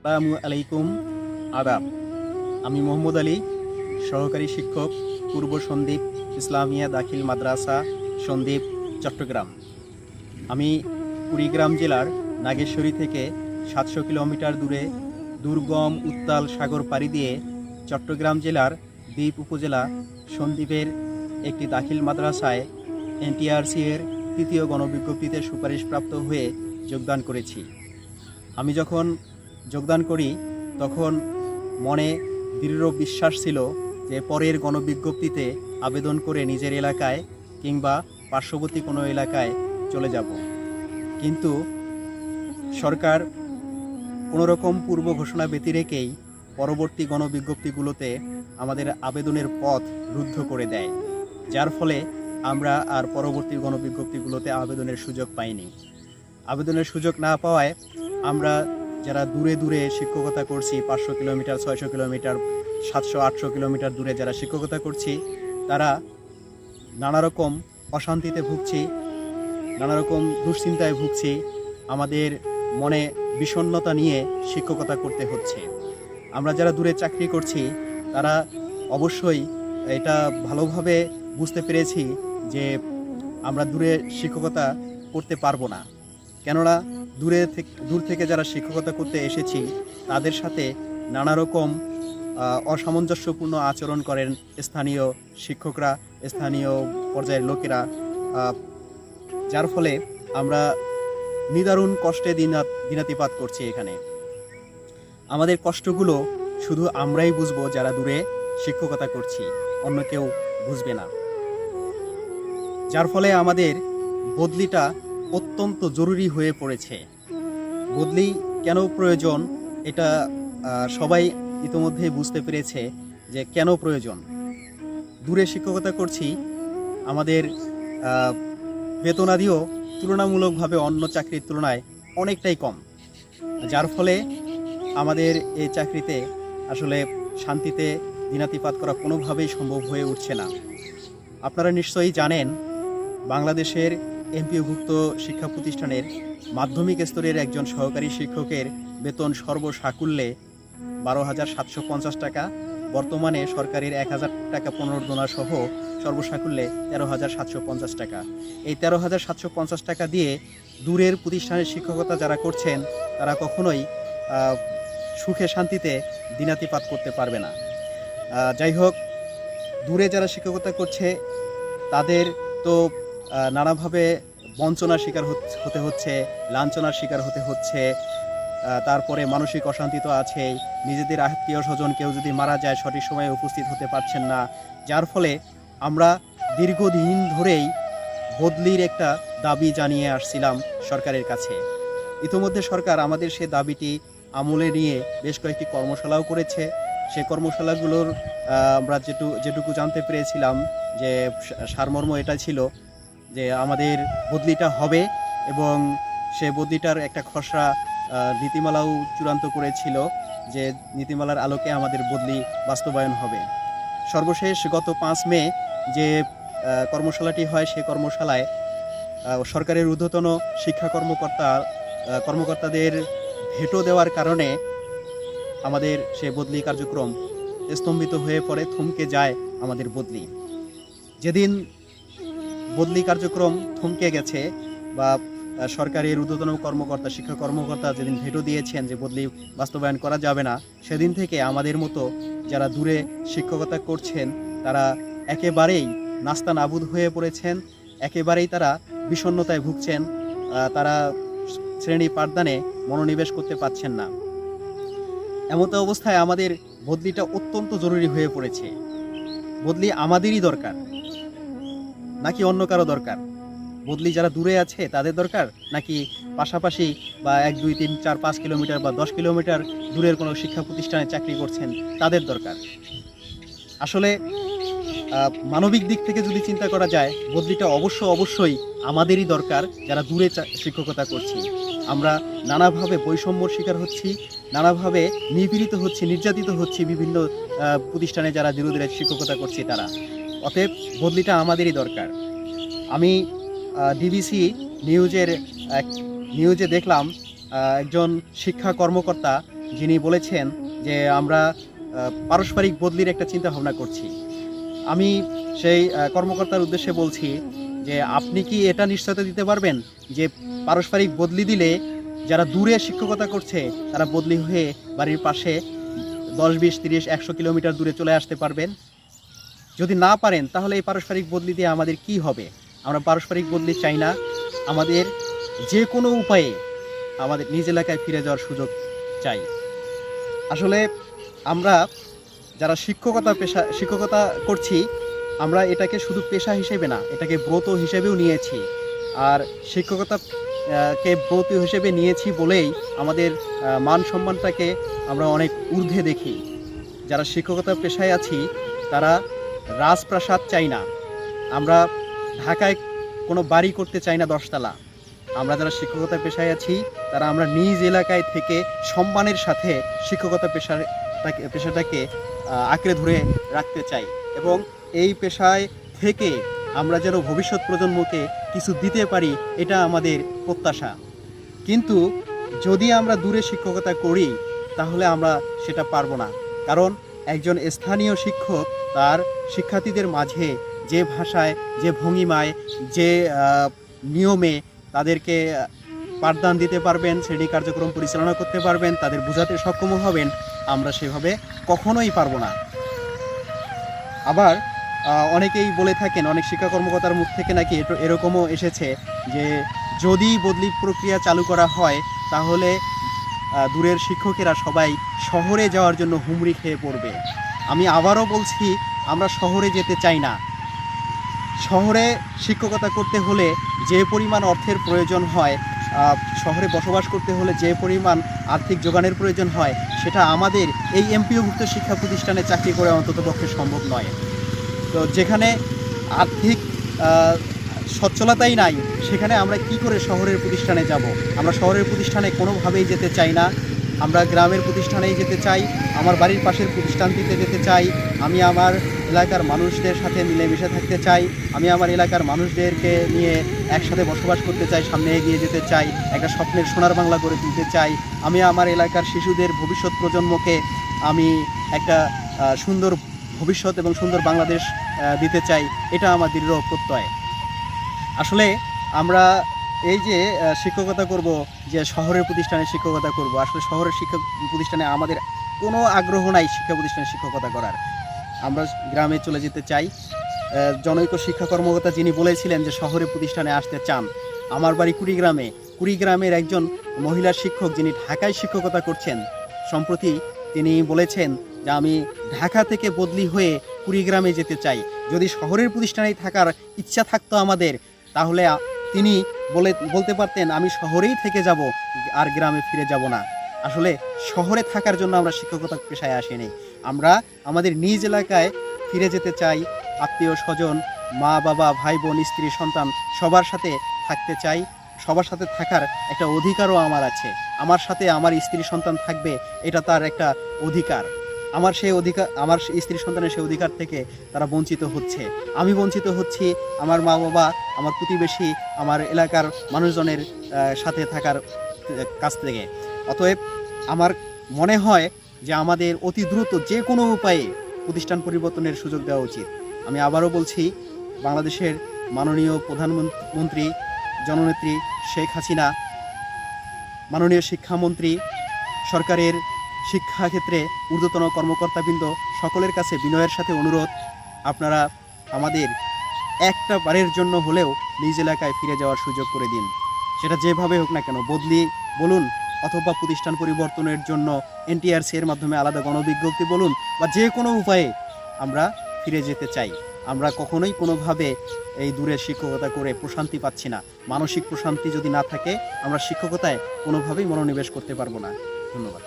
আসসালামু আলাইকুম, আদাব। আমি মোহাম্মদ আলী, সহকারী শিক্ষক, পূর্ব সন্দ্বীপ ইসলামিয়া দাখিল মাদ্রাসা, সন্দ্বীপ, চট্টগ্রাম। আমি কুড়িগ্রাম জেলার নাগেশ্বরী থেকে 700 কিলোমিটার দূরে দুর্গম উত্তাল সাগর পাড়ি দিয়ে চট্টগ্রাম জেলার দ্বীপ উপজেলা সন্দ্বীপের একটি দাখিল মাদ্রাসায় এনটিআরসি এর তৃতীয় গণবিজ্ঞপ্তিতে সুপারিশপ্রাপ্ত হয়ে যোগদান করেছি। আমি যখন যোগদান করি তখন মনে দৃঢ় বিশ্বাস ছিল যে পরের গণবিজ্ঞপ্তিতে আবেদন করে নিজের এলাকায় কিংবা পার্শ্ববর্তী কোনো এলাকায় চলে যাব। কিন্তু সরকার কোনোরকম পূর্ব ঘোষণা ব্যতি রেখেই পরবর্তী গণবিজ্ঞপ্তিগুলোতে আমাদের আবেদনের পথ রুদ্ধ করে দেয়, যার ফলে আমরা আর পরবর্তী গণবিজ্ঞপ্তিগুলোতে আবেদনের সুযোগ পাইনি। আবেদনের সুযোগ না পাওয়ায় আমরা যারা দূরে দূরে শিক্ষকতা করছি, 500 কিলোমিটার, 600 কিলোমিটার, 700-800 কিলোমিটার দূরে যারা শিক্ষকতা করছি, তারা নানা রকম অশান্তিতে ভুগছি, নানা রকম দুশ্চিন্তায় ভুগছি। আমাদের মনে বিষণ্ণতা নিয়ে শিক্ষকতা করতে হচ্ছে। আমরা যারা দূরে চাকরি করছি তারা অবশ্যই এটা ভালোভাবে বুঝতে পেরেছি যে আমরা দূরে শিক্ষকতা করতে পারবো না। কেননা দূর থেকে যারা শিক্ষকতা করতে এসেছি তাদের সাথে নানা রকম অসামঞ্জস্যপূর্ণ আচরণ করেন স্থানীয় শিক্ষকরা, স্থানীয় পর্যায়ের লোকেরা, যার ফলে আমরা নিদারুণ কষ্টে দিনাতিপাত করছি। এখানে আমাদের কষ্টগুলো শুধু আমরাই বুঝবো যারা দূরে শিক্ষকতা করছি, অন্য কেউ বুঝবে না। যার ফলে আমাদের বদলিটা অত্যন্ত জরুরি হয়ে পড়েছে। বদলি কেন প্রয়োজন এটা সবাই ইতোমধ্যেই বুঝতে পেরেছে যে কেন প্রয়োজন। দূরে শিক্ষকতা করছি, আমাদের বেতনাদিও তুলনামূলকভাবে অন্য চাকরির তুলনায় অনেকটাই কম, যার ফলে আমাদের এই চাকরিতে আসলে শান্তিতে দিনাতিপাত করা কোনোভাবেই সম্ভব হয়ে উঠছে না। আপনারা নিশ্চয়ই জানেন বাংলাদেশের এমপিওভুক্ত শিক্ষা প্রতিষ্ঠানের মাধ্যমিক স্তরের একজন সহকারী শিক্ষকের বেতন সর্বসাকুল্যে 12,750 টাকা, বর্তমানে সরকারের 1,000 টাকা পুনর্দনা সহ সর্বসাকুল্যে 13,750 টাকা। এই 13,750 টাকা দিয়ে দূরের প্রতিষ্ঠানের শিক্ষকতা যারা করছেন তারা কখনোই সুখে শান্তিতে দিনাতিপাত করতে পারবে না। যাই হোক, দূরে যারা শিক্ষকতা করছে তাদের তো নানাভাবে বঞ্চনার শিকার হতে হচ্ছে, লাঞ্ছনার শিকার হতে হচ্ছে, তারপরে মানসিক অশান্তি তো আছেই। নিজেদের আত্মীয় স্বজন কেউ যদি মারা যায় সঠিক সময়ে উপস্থিত হতে পারছেন না, যার ফলে আমরা দীর্ঘদিন ধরেই বদলির একটা দাবি জানিয়ে আসছিলাম সরকারের কাছে। ইতিমধ্যে সরকার আমাদের সে দাবিটি আমলে নিয়ে বেশ কয়েকটি কর্মশালাও করেছে। সেই কর্মশালাগুলোর আমরা যেটুকু জানতে পেরেছিলাম যে সারমর্ম এটা ছিল যে আমাদের বদলিটা হবে এবং সে বদলিটার একটা খসড়া নীতিমালাও চূড়ান্ত করেছিল যে নীতিমালার আলোকে আমাদের বদলি বাস্তবায়ন হবে। সর্বশেষ গত 5 মে যে কর্মশালাটি হয়, সেই কর্মশালায় সরকারের ঊর্ধ্বতন শিক্ষা কর্মকর্তাদের ভেটো দেওয়ার কারণে আমাদের সে বদলি কার্যক্রম স্তম্ভিত হয়ে পড়ে, থমকে যায় আমাদের বদলি। যেদিন বদলি কার্যক্রম থমকে গেছে বা সরকারের ঊর্ধ্বতন শিক্ষা কর্মকর্তা যেদিন ভেটো দিয়েছেন যে বদলি বাস্তবায়ন করা যাবে না, সেদিন থেকে আমাদের মতো যারা দূরে শিক্ষকতা করছেন তারা একেবারেই নাস্তানাবুদ হয়ে পড়েছেন, একেবারেই তারা বিষণ্ণতায় ভুগছেন, তারা শ্রেণী পাঠদানে মনোনিবেশ করতে পারছেন না। এমতো অবস্থায় আমাদের বদলিটা অত্যন্ত জরুরি হয়ে পড়েছে। বদলি আমাদেরই দরকার নাকি অন্য কারো দরকার? বদলি যারা দূরে আছে তাদের দরকার, নাকি পাশাপাশি বা 1, 2, 3, 4, 5 কিলোমিটার বা 10 কিলোমিটার দূরের কোনো শিক্ষা প্রতিষ্ঠানে চাকরি করছেন তাদের দরকার? আসলে মানবিক দিক থেকে যদি চিন্তা করা যায়, বদলিটা অবশ্যই আমাদেরই দরকার যারা দূরে শিক্ষকতা করছি। আমরা নানাভাবে বৈষম্যর শিকার হচ্ছি, নানাভাবে নিপীড়িত হচ্ছি, নির্যাতিত হচ্ছি বিভিন্ন প্রতিষ্ঠানে যারা দূরে শিক্ষকতা করছি তারা। অতএব বদলিটা আমাদেরই দরকার। আমি ডিবিসি নিউজে দেখলাম একজন শিক্ষা কর্মকর্তা যিনি বলেছেন যে আমরা পারস্পরিক বদলির একটা চিন্তা ভাবনা করছি। আমি সেই কর্মকর্তার উদ্দেশ্যে বলছি যে আপনি কি এটা নিশ্চয়তা দিতে পারবেন যে পারস্পরিক বদলি দিলে যারা দূরে শিক্ষকতা করছে তারা বদলি হয়ে বাড়ির পাশে 10, 20, 30, 100 কিলোমিটার দূরে চলে আসতে পারবেন? যদি না পারেন তাহলে এই পারস্পরিক বদলি দিয়ে আমাদের কি হবে? আমরা পারস্পরিক বদলি চাই না। আমাদের যে কোনো উপায়ে আমাদের নিজ এলাকায় ফিরে যাওয়ার সুযোগ চাই। আসলে আমরা যারা শিক্ষকতা করছি, আমরা এটাকে শুধু পেশা হিসেবে না, এটাকে ব্রত হিসেবেও নিয়েছি। আর শিক্ষকতা কে ব্রত হিসেবে নিয়েছি বলেই আমাদের মান সম্মানটাকে আমরা অনেক ঊর্ধ্বে দেখি। যারা শিক্ষকতা পেশায় আছি তারা রাজপ্রাসাদ চাই না, আমরা ঢাকায় কোনো বাড়ি করতে চাই না 10 তলা। আমরা যারা শিক্ষকতা পেশায় আছি তারা আমরা নিজ এলাকায় থেকে সম্মানের সাথে শিক্ষকতা পেশাটাকে আঁকড়ে ধরে রাখতে চাই এবং এই পেশায় থেকে আমরা যেন ভবিষ্যৎ প্রজন্মকে কিছু দিতে পারি, এটা আমাদের প্রত্যাশা। কিন্তু যদি আমরা দূরে শিক্ষকতা করি তাহলে আমরা সেটা পারবো না, কারণ একজন স্থানীয় শিক্ষক তার শিক্ষার্থীদের মাঝে যে ভাষায়, যে ভঙ্গিমায়, যে নিয়মে তাদেরকে পাঠদান দিতে পারবেন, শ্রেণী কার্যক্রম পরিচালনা করতে পারবেন, তাদের বোঝাতে সক্ষম হবেন, আমরা সেভাবে কখনোই পারবো না। আবার অনেকেই বলে থাকেন, অনেক শিক্ষা কর্মকর্তার মুখ থেকে নাকি এরকমও এসেছে যে যদি বদলি প্রক্রিয়া চালু করা হয় তাহলে দূরের শিক্ষকেরা সবাই শহরে যাওয়ার জন্য হুমড়ি খেয়ে পড়বে। আমি আবারও বলছি, আমরা শহরে যেতে চাই না। শহরে শিক্ষকতা করতে হলে যে পরিমাণ অর্থের প্রয়োজন হয়, শহরে বসবাস করতে হলে যে পরিমাণ আর্থিক যোগানের প্রয়োজন হয়, সেটা আমাদের এই এমপিওভুক্ত শিক্ষা প্রতিষ্ঠানে চাকরি করে অন্ততপক্ষে সম্ভব নয়। তো যেখানে আর্থিক সচ্ছলতাই নাই, সেখানে আমরা কি করে শহরের প্রতিষ্ঠানে যাব? আমরা শহরের প্রতিষ্ঠানে কোনোভাবেই যেতে চাই না। আমরা গ্রামের প্রতিষ্ঠানেই যেতে চাই, আমার বাড়ির পাশের প্রতিষ্ঠানটিতে যেতে চাই। আমি আমার এলাকার মানুষদের সাথে মিলেমিশে থাকতে চাই। আমি আমার এলাকার মানুষদেরকে নিয়ে একসাথে বসবাস করতে চাই, সামনে এগিয়ে যেতে চাই, একটা স্বপ্নের সোনার বাংলা গড়ে তুলতে চাই। আমি আমার এলাকার শিশুদের ভবিষ্যৎ প্রজন্মকে আমি একটা সুন্দর ভবিষ্যৎ এবং সুন্দর বাংলাদেশ দিতে চাই, এটা আমার দৃঢ় প্রত্যয়। আসলে আমরা এই যে শিক্ষকতা করব, যে শহরের প্রতিষ্ঠানে শিক্ষকতা করব, আসলে শহরের শিক্ষা প্রতিষ্ঠানে আমাদের কোনো আগ্রহ নাই শিক্ষা প্রতিষ্ঠানে শিক্ষকতা করার। আমরা গ্রামে চলে যেতে চাই। জনৈক শিক্ষা কর্মকর্তা যিনি বলেছিলেন যে শহরের প্রতিষ্ঠানে আসতে চান, আমার বাড়ি কুড়িগ্রামে। কুড়িগ্রামের একজন মহিলা শিক্ষক যিনি ঢাকায় শিক্ষকতা করছেন, সম্প্রতি তিনি বলেছেন যে আমি ঢাকা থেকে বদলি হয়ে কুড়িগ্রামে যেতে চাই। যদি শহরের প্রতিষ্ঠানেই থাকার ইচ্ছা থাকতো আমাদের, তাহলে তিনি বলতে পারতেন আমি শহরেই থেকে যাব, আর গ্রামে ফিরে যাব না। আসলে শহরে থাকার জন্য আমরা শিক্ষকতা পেশায় আসিনি, আমরা আমাদের নিজ এলাকায় ফিরে যেতে চাই। আত্মীয় স্বজন, মা বাবা, ভাই বোন, স্ত্রী সন্তান সবার সাথে থাকতে চাই। সবার সাথে থাকার একটা অধিকারও আমার আছে। আমার সাথে আমার স্ত্রী সন্তান থাকবে, এটা তার একটা অধিকার। আমার সেই অধিকার, আমার স্ত্রী সন্তানের সেই অধিকার থেকে তারা বঞ্চিত হচ্ছে। আমি বঞ্চিত হচ্ছি আমার মা বাবা, আমার প্রতিবেশী, আমার এলাকার মানুষজনের সাথে থাকার কাছ থেকে। অতএব আমার মনে হয় যে আমাদের অতি দ্রুত যে কোনো উপায়ে প্রতিষ্ঠান পরিবর্তনের সুযোগ দেওয়া উচিত। আমি আবারও বলছি, বাংলাদেশের মাননীয় প্রধানমন্ত্রী জননেত্রী শেখ হাসিনা, মাননীয় শিক্ষামন্ত্রী, সরকারের শিক্ষাক্ষেত্রে ঊর্ধ্বতন কর্মকর্তাবৃন্দ সকলের কাছে বিনয়ের সাথে অনুরোধ, আপনারা আমাদের একটা বারের জন্য হলেও নিজ এলাকায় ফিরে যাওয়ার সুযোগ করে দিন। সেটা যেভাবে হোক না কেন, বদলি বলুন অথবা প্রতিষ্ঠান পরিবর্তনের জন্য NTRC এর মাধ্যমে আলাদা গণবিজ্ঞপ্তি বলুন, বা যে কোনো উপায়ে আমরা ফিরে যেতে চাই। আমরা কখনোই কোনোভাবে এই দূরের শিক্ষকতা করে প্রশান্তি পাচ্ছি না। মানসিক প্রশান্তি যদি না থাকে, আমরা শিক্ষকতায় কোনোভাবেই মনোনিবেশ করতে পারবো না। ধন্যবাদ।